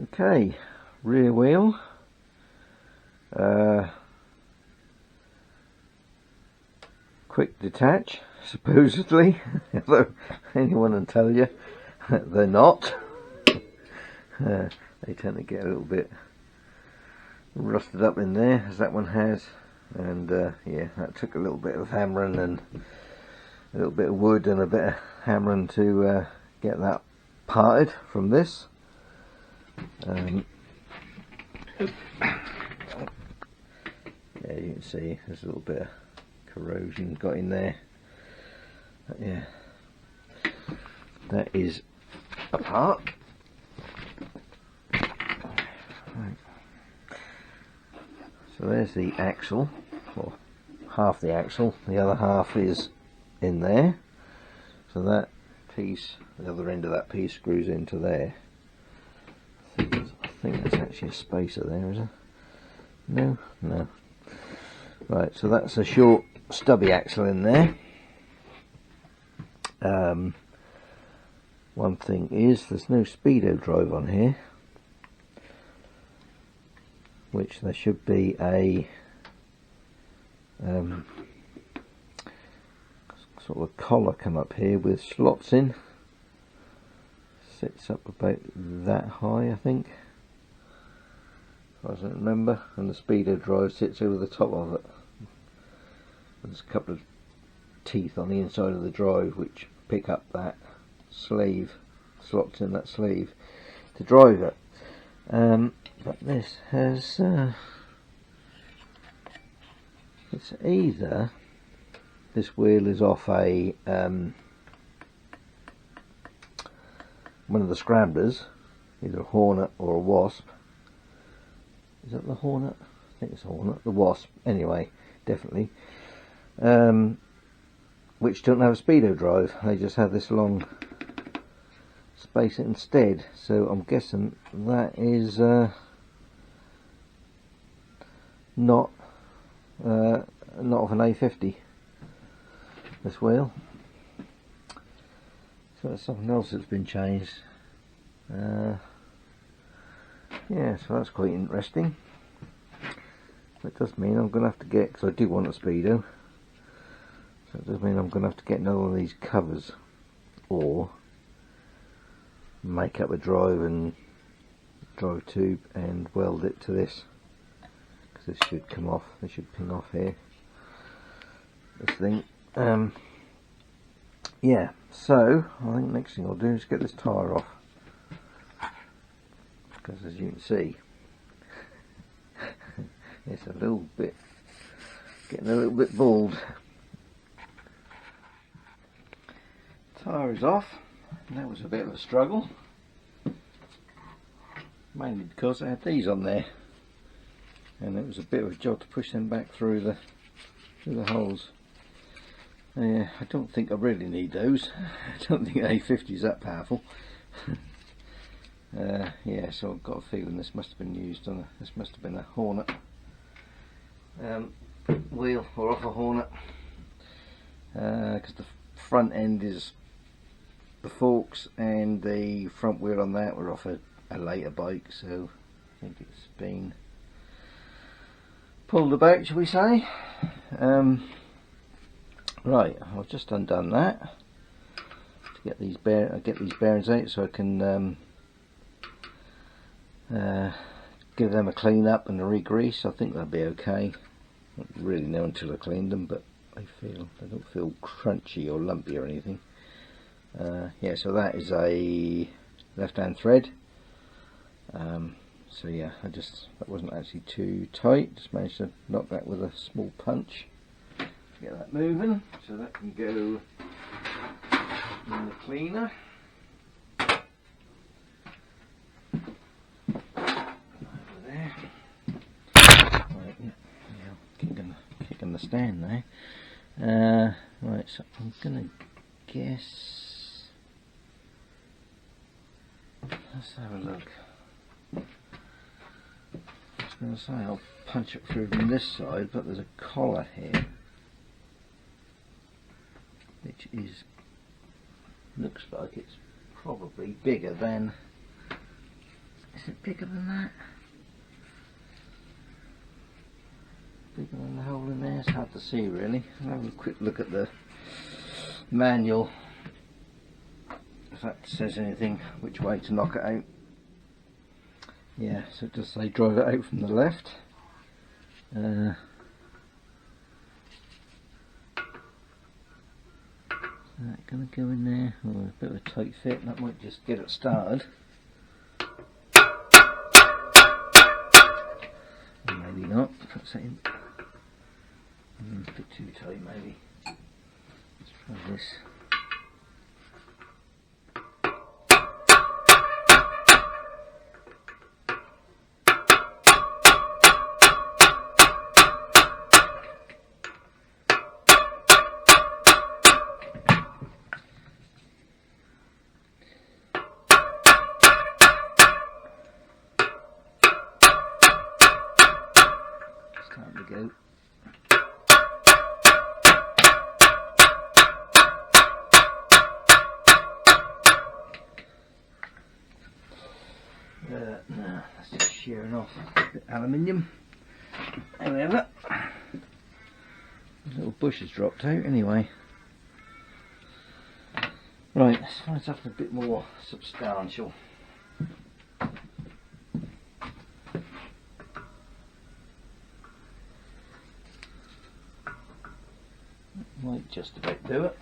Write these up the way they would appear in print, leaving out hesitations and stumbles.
Okay, rear wheel. Quick detach, supposedly, although anyone will tell you they're not. They tend to get a little bit rusted up in there, as that one has, and yeah, that took a little bit of hammering and a little bit of wood and a bit of hammering to get that parted from this. Yeah, you can see there's a little bit of corrosion got in there, but yeah, that is apart. Right. So there's the axle, or half the axle, the other half is in there, so that piece, the other end of that piece screws into there. I think that's actually a spacer there, is it? No? No. Right, so that's a short stubby axle in there. One thing is there's no speedo drive on here, which there should be a sort of a collar come up here with slots in. Sits up about that high, I think, as I remember, and the speedo drive sits over the top of it. There's a couple of teeth on the inside of the drive which pick up that sleeve, slots in that sleeve to drive it. But this has it's either this wheel is off a one of the scramblers, either a Hornet or a Wasp. Is that the Hornet? I think it's a Hornet. The Wasp, anyway, definitely. Which don't have a speedo drive. They just have this long spacer instead. So I'm guessing that is not of an A50. This wheel. So that's something else that's been changed. Yeah, so that's quite interesting. That does mean I'm going to have to get, because I do want a speedo, so it does mean I'm going to have to get another one of these covers, or make up a drive tube and weld it to this, because this should come off, this should ping off here, this thing. Yeah, so I think next thing I'll do is get this tyre off, because as you can see it's a little bit, getting a little bit bald. Tyre is off, and that was a bit of a struggle, mainly because I had these on there, and it was a bit of a job to push them back through the holes. I don't think I really need those. I don't think A50 is that powerful. Yeah, so I've got a feeling this must have been used on this must have been a Hornet wheel, or off a Hornet, because the front end is the forks and the front wheel on that were off a later bike, so I think it's been pulled about, shall we say. Right, I've just undone that to get these bearings out, so I can give them a clean up and a re-grease. I think that'll be okay. I don't really know until I cleaned them, but they don't feel crunchy or lumpy or anything. Yeah, so that is a left-hand thread. So yeah, that wasn't actually too tight. Just managed to knock that with a small punch. Get that moving, so that can go in the cleaner. Over there. Right, yeah, kicking the stand there. Right, so I'm gonna guess. Let's have a look. I was gonna say I'll punch it through from this side, but there's a collar here, which looks like it's probably bigger than Is it bigger than that? Bigger than the hole in there? It's hard to see really. I'll have a quick look at the manual, if that says anything which way to knock it out. Yeah, so it does say drive it out from the left. Is that going to go in there? Oh, a bit of a tight fit, that might just get it started. Or maybe not. Perhaps that in. A bit too tight maybe. Let's try this. Time to go. No, that's just shearing off a bit of aluminium. However, the little bush has dropped out anyway. Right, let's find something a bit more substantial. Might just about do it.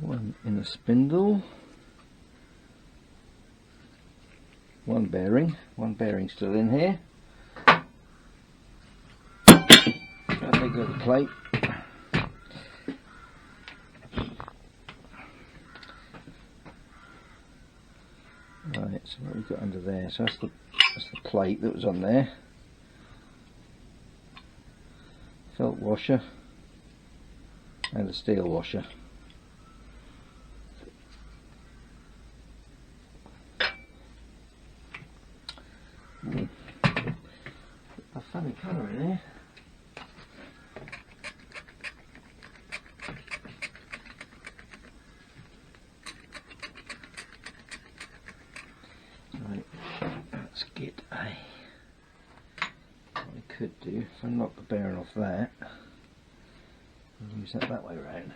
One in a spindle. One bearing still in here. Big little plate. Right, so what we've got under there, so that's the plate that was on there. Felt washer and a steel washer. A funny colour in here. Right, let's get what I could do, if I knock the bearing off that, I'll use that way around.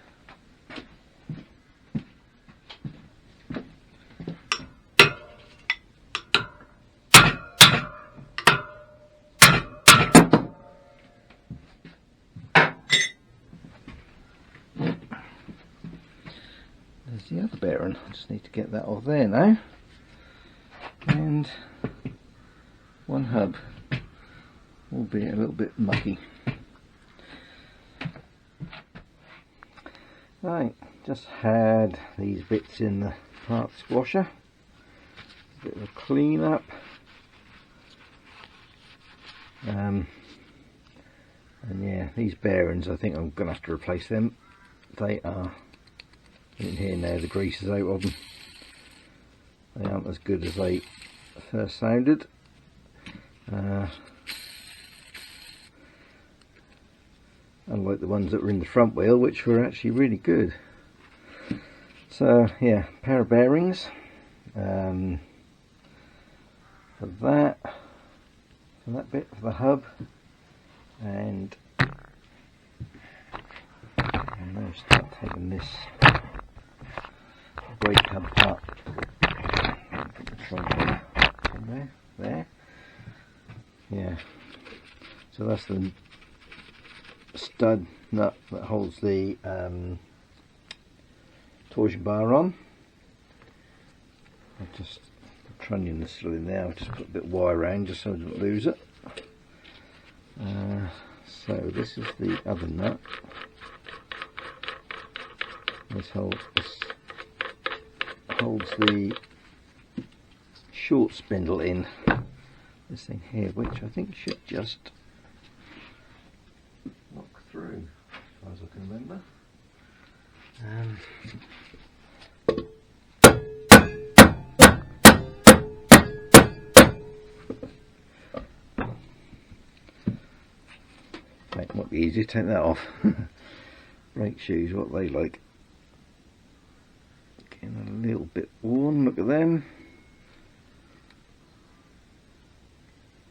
There's the other bearing, I just need to get that off there now. And one hub, albeit a little bit mucky. Right, just had these bits in the parts washer, a bit of a clean up, and yeah, these bearings, I think I'm going to have to replace them. They are in here now, the grease is out of them. They aren't as good as they first sounded. Unlike the ones that were in the front wheel, which were actually really good. So yeah, pair of bearings for that bit, for the hub, and I'll now start taking this brake hub apart. There. Yeah. So that's the stud nut that holds the torsion bar on. I'll just trunnion this still in there. I'll just put a bit of wire around just so I don't lose it. So this is the other nut. This holds the short spindle in this thing here, which I think should just knock through, as far as I can remember. easy. Take that off. Brake shoes, what they like. Getting a little bit worn, look at them.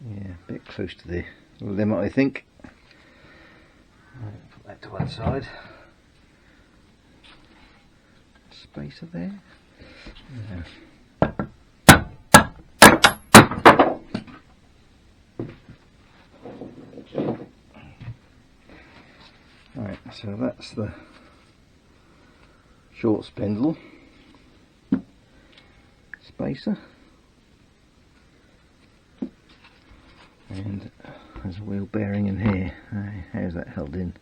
Yeah, a bit close to the limit, I think. Right, put that to one side. Spacer there. Yeah. Right, so that's the short spindle spacer, and there's a wheel bearing in here. How's that held in?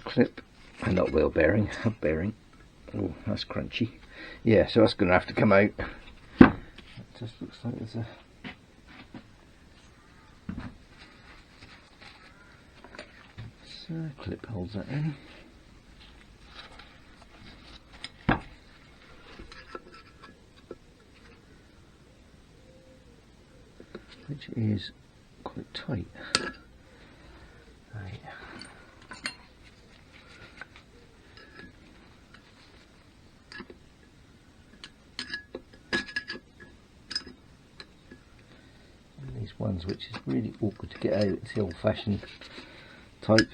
Clip, not wheel bearing, hub bearing. Oh, that's crunchy. Yeah, so that's going to have to come out. It just looks like there's a clip holds that in. Which is quite tight. Right. And these ones which is really awkward to get out, it's the old-fashioned type.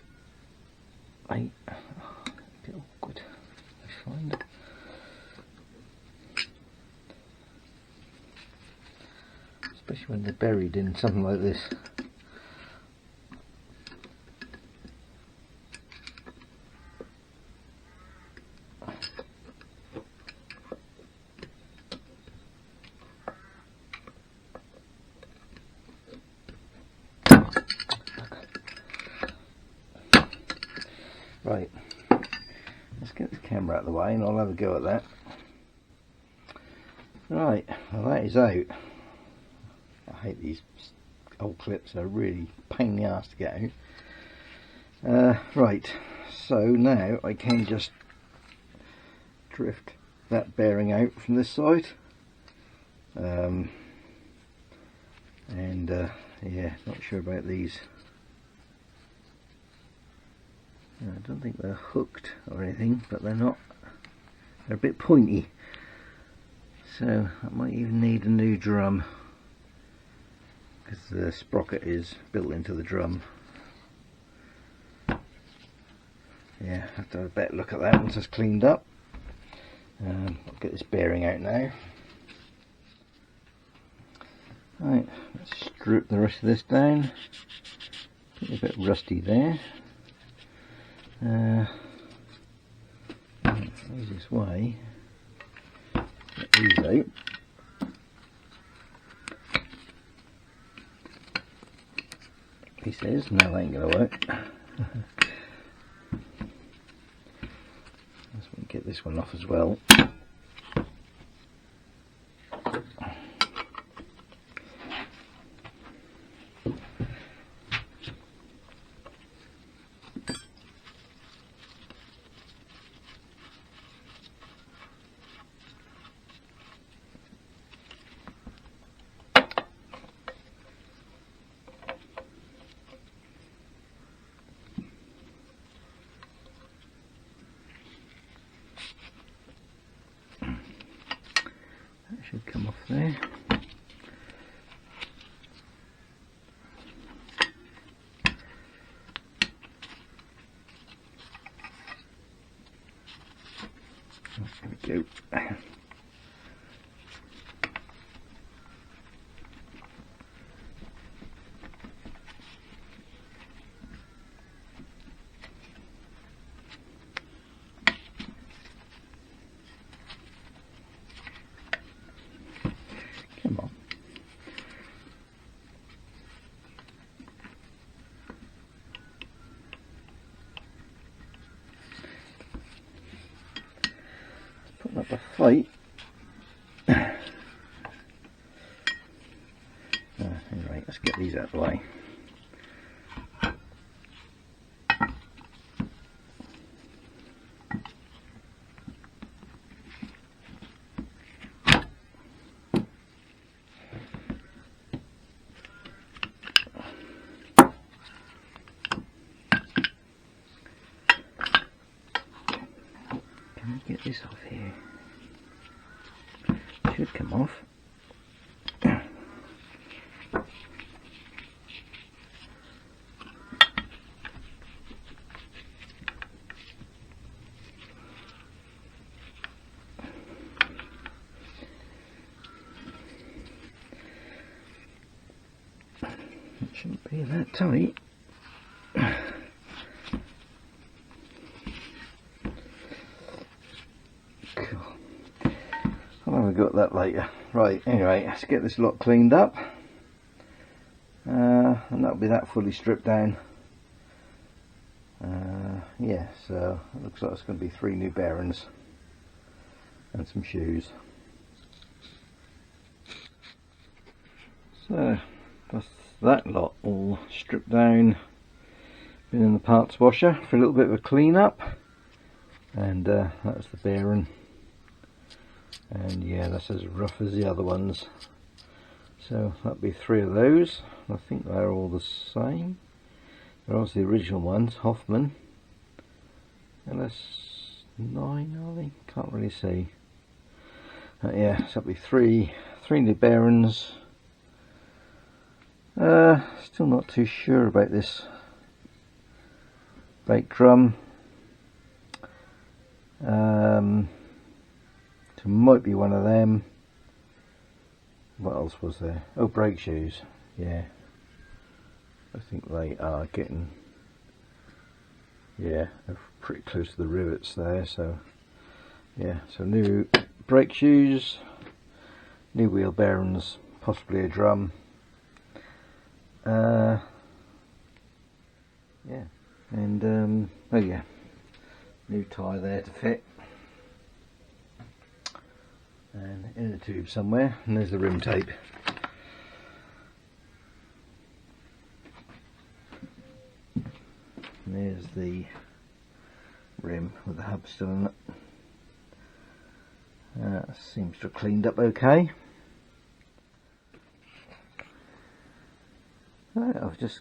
A bit awkward, I find. Especially when they're buried in something like this. Right, let's get the camera out of the way and I'll have a go at that. Right, well that is out. I hate these old clips, they're really a pain in the arse to get out. Right, so now I can just drift that bearing out from this side. Yeah, not sure about these. I don't think they're hooked or anything, but they're not. They're a bit pointy, so I might even need a new drum because the sprocket is built into the drum. Yeah, I have to have a better look at that once it's cleaned up. I'll get this bearing out now. Right, let's strip the rest of this down. It's a bit rusty there. The easiest way, get these out. He says, no, that ain't going to work. Let's get this one off as well. That should come off there. There we go. Come on. Let's put up a fight. Anyway, let's get these out of the way. Let me get this off here. Should come off. It shouldn't be that tight. I'll have got that later. Right, anyway, let's get this lot cleaned up. And that'll be that fully stripped down. Yeah, so it looks like it's going to be 3 new bearings and some shoes. So that's that lot all stripped down, been in the parts washer for a little bit of a clean up, and that's the bearing, and yeah, that's as rough as the other ones. So that'll be 3 of those. I think they're all the same. They're also the original ones, Hoffman. LS9 are they? Can't really see. Yeah, so that'll be 3 new bearings. Still not too sure about this brake drum. So it might be one of them. What else was there? Oh, brake shoes. Yeah, I think they are getting, yeah, they're pretty close to the rivets there. So yeah, so new brake shoes, new wheel bearings, possibly a drum. Yeah, and oh yeah, new tyre there to fit, and in a tube somewhere, and there's the rim tape. And there's the rim with the hub still in it. Seems to have cleaned up okay. I've just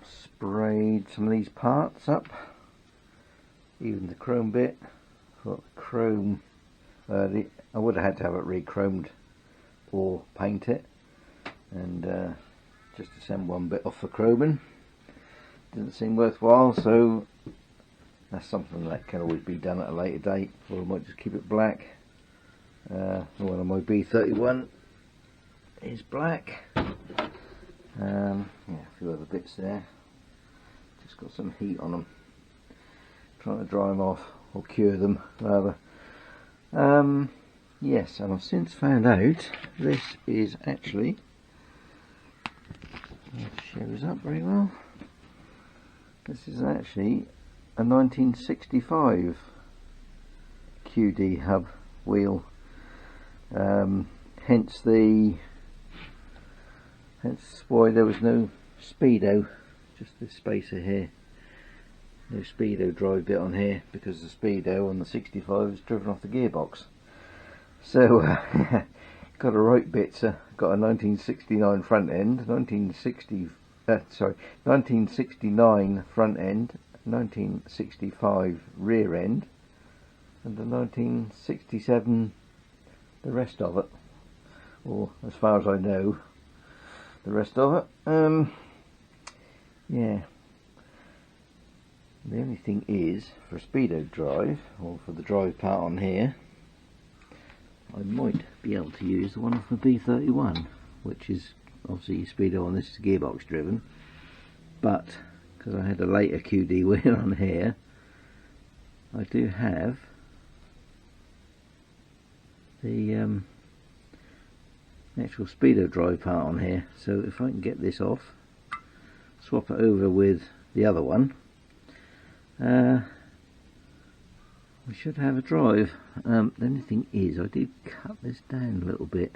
sprayed some of these parts up, even the chrome bit. Thought the chrome, I would have had to have it re-chromed or paint it, and just assemble one bit off the chroming didn't seem worthwhile, so that's something that can always be done at a later date, or I might just keep it black. One of my B31 is black. Yeah, a few other bits there. Just got some heat on them. Trying to dry them off, or cure them rather. Yes, and I've since found out this is actually, it shows up very well. This is actually a 1965 QD hub wheel. Hence why there was no speedo, just this spacer here. No speedo drive bit on here, because the speedo on the 65 is driven off the gearbox. So got a right bit. Got a 1969 front end, 1969 front end, 1965 rear end, and the 1967 the rest of it, or as far as I know, the rest of it. Yeah, the only thing is, for a speedo drive, or for the drive part on here, I might be able to use the one off the B31, which is obviously speedo on this is gearbox driven, but because I had a later QD wheel on here, I do have the actual speedo drive part on here. So if I can get this off, swap it over with the other one, we should have a drive. The only thing is, I did cut this down a little bit,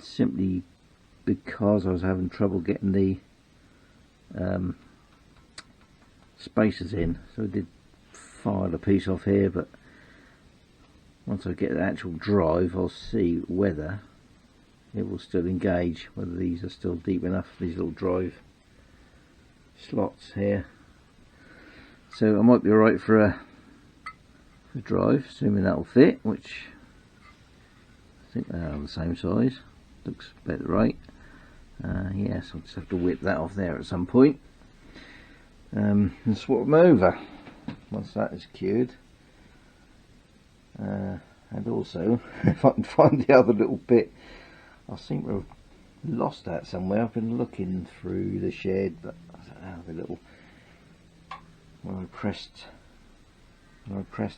simply because I was having trouble getting the spacers in. So I did file a piece off here, but once I get the actual drive, I'll see whether it will still engage, whether these are still deep enough, these little drive slots here. So I might be alright for a the drive, assuming that'll fit, which I think they are the same size. Looks about right. Yes, I'll just have to whip that off there at some point and swap them over once that is cured. And also, if I can find the other little bit, I seem to have lost that somewhere. I've been looking through the shed, but I don't know, the little, when I pressed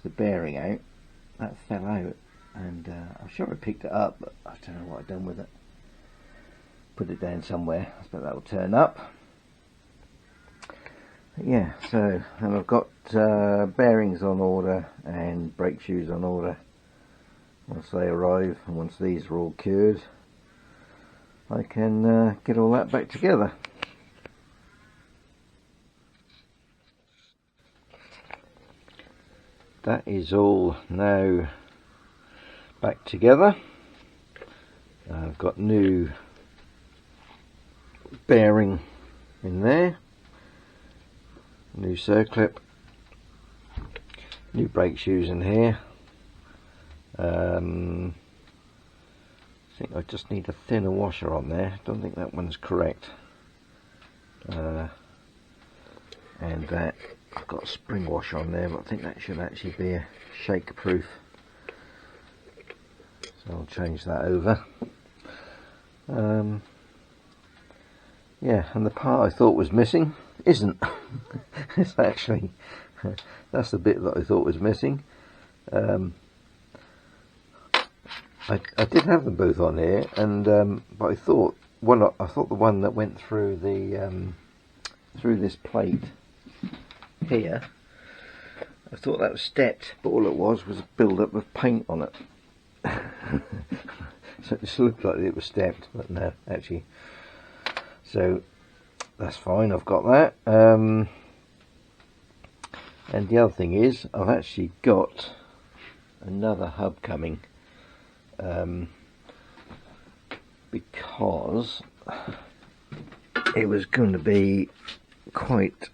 the bearing out, that fell out, and I'm sure I picked it up, but I don't know what I've done with it. Put it down somewhere. I suppose that will turn up. Yeah, so, and I've got bearings on order and brake shoes on order. Once they arrive and once these are all cured, I can get all that back together. That is all now back together. I've got new bearing in there, new circlip, new brake shoes in here. I think I just need a thinner washer on there. I don't think that one's correct. And that, I've got a spring washer on there, but I think that should actually be a shake proof. So I'll change that over. Yeah, and the part I thought was missing isn't. It's actually, that's the bit that I thought was missing. I did have them both on here, and but I thought the one that went through the through this plate here, I thought that was stepped, but all it was a build up of paint on it. So it just looked like it was stepped, but no, actually. So that's fine, I've got that. And the other thing is, I've actually got another hub coming, because it was going to be quite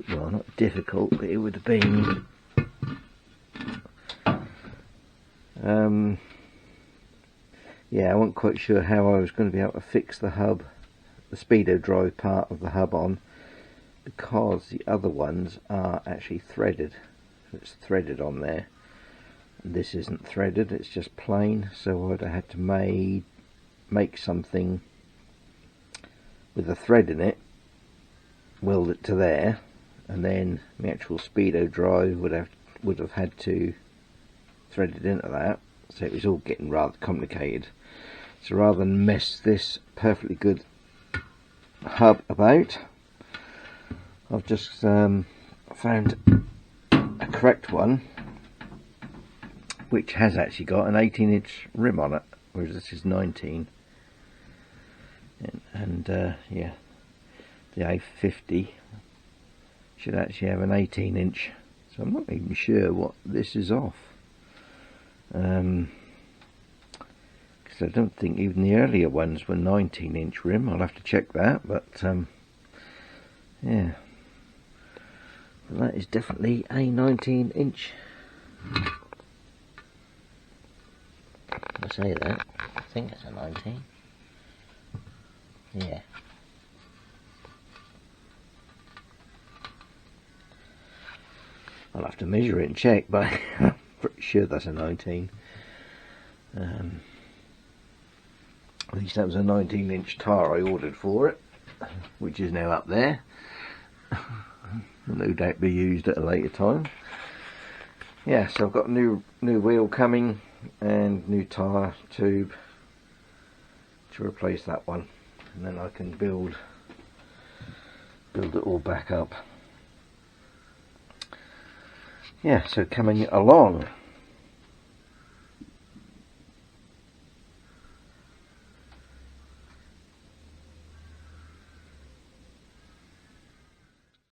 well, not difficult, but it would have been yeah, I wasn't quite sure how I was going to be able to fix the hub, the speedo drive part of the hub on, because the other ones are actually threaded. It's threaded on there, and this isn't threaded, it's just plain. So I'd have had to make something with a thread in it, weld it to there, and then the actual speedo drive would have had to thread it into that. So it was all getting rather complicated. So rather than mess this perfectly good hub about, I've just found a correct one which has actually got an 18-inch rim on it, whereas this is 19. And yeah, the A50 should actually have an 18-inch, so I'm not even sure what this is off. Because I don't think even the earlier ones were 19-inch rim. I'll have to check that, but yeah, but that is definitely a 19-inch. I say that, I think it's a 19. Yeah. I'll have to measure it and check, but I'm pretty sure that's a 19. At least that was a 19-inch tar I ordered for it, which is now up there. No doubt be used at a later time. Yeah, so I've got a new wheel coming and new tyre tube to replace that one, and then I can build it all back up. Yeah, so coming along.